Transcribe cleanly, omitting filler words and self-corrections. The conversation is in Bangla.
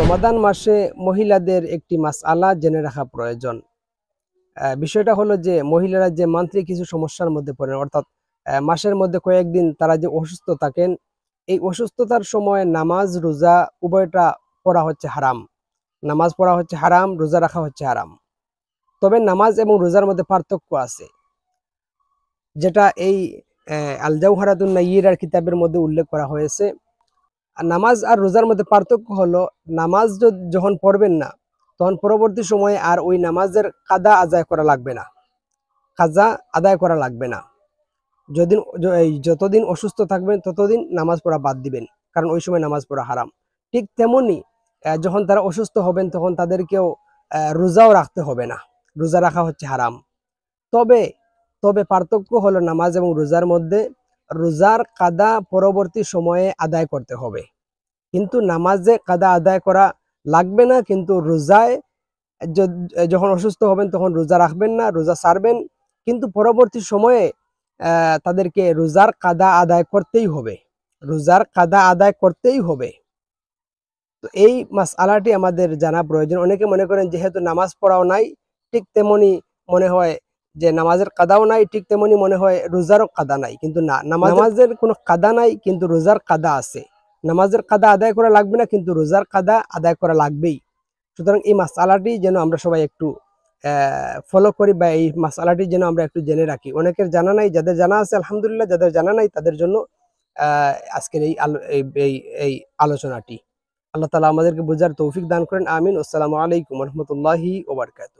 রমাদান মাসে মহিলাদের একটি মাসআলা জেনে রাখা প্রয়োজন। বিষয়টা হলো যে মহিলারা যে মান্থলি কিছু সমস্যার মধ্যে পড়েন, অর্থাৎ মাসের মধ্যে কয়েকদিন তারা যে অসুস্থ থাকেন, এই অসুস্থতার সময় নামাজ রোজা উভয়টা পড়া হচ্ছে হারাম। নামাজ পড়া হচ্ছে হারাম, রোজা রাখা হচ্ছে হারাম। তবে নামাজ এবং রোজার মধ্যে পার্থক্য আছে, যেটা এই আল জাওহারাতুন নাইয়্যিরার কিতাবের মধ্যে উল্লেখ করা হয়েছে। আর নামাজ আর রোজার মধ্যে পার্থক্য হলো, নামাজ যখন পড়বেন না, তখন পরবর্তী সময়ে আর ওই নামাজের কাদা আদায় করা লাগবে না, কাজা আদায় করা লাগবে না। যতদিন অসুস্থ থাকবেন ততদিন নামাজ পড়া বাদ দিবেন, কারণ ওই সময় নামাজ পড়া হারাম। ঠিক তেমনি যখন তারা অসুস্থ হবেন তখন তাদেরকেও রোজাও রাখতে হবে না, রোজা রাখা হচ্ছে হারাম। তবে তবে পার্থক্য হলো নামাজ এবং রোজার মধ্যে, রোজার কাদা পরবর্তী সময়ে আদায় করতে হবে, কিন্তু নামাজে কাদা আদায় করা লাগবে না। কিন্তু রোজায় যখন অসুস্থ হবেন তখন রোজা রাখবেন না, রোজা ছাড়বেন, কিন্তু পরবর্তী সময়ে তাদেরকে রোজার কাদা আদায় করতেই হবে, রোজার কাদা আদায় করতেই হবে। তো এই মাসআলাটি আমাদের জানা প্রয়োজন। অনেকে মনে করেন যেহেতু নামাজ পড়াও নাই, ঠিক তেমনি মনে হয় যে নামাজের কাদাও নাই, ঠিক তেমনি মনে হয় রোজারও কাদা নাই। কিন্তু না, নামাজের কোনো কাদা নাই, কিন্তু রোজার কাদা আছে। নামাজের কাদা আদায় করা লাগবে না, কিন্তু রোজার কাদা আদায় করা লাগবেই। সুতরাং এই মাসআলাটি যেন আমরা সবাই একটু ফলো করি, বা এই মাসআলাটি যেন আমরা একটু জেনে রাখি। অনেকের জানা নাই, যাদের জানা আছে আলহামদুলিল্লাহ, যাদের জানা নাই তাদের জন্য আজকের এই আলোচনাটি। আল্লাহ তাআলা আমাদেরকে বোঝার তৌফিক দান করেন, আমিন। আসসালামু আলাইকুম ওয়া রাহমাতুল্লাহি ওয়া বারাকাতুহু।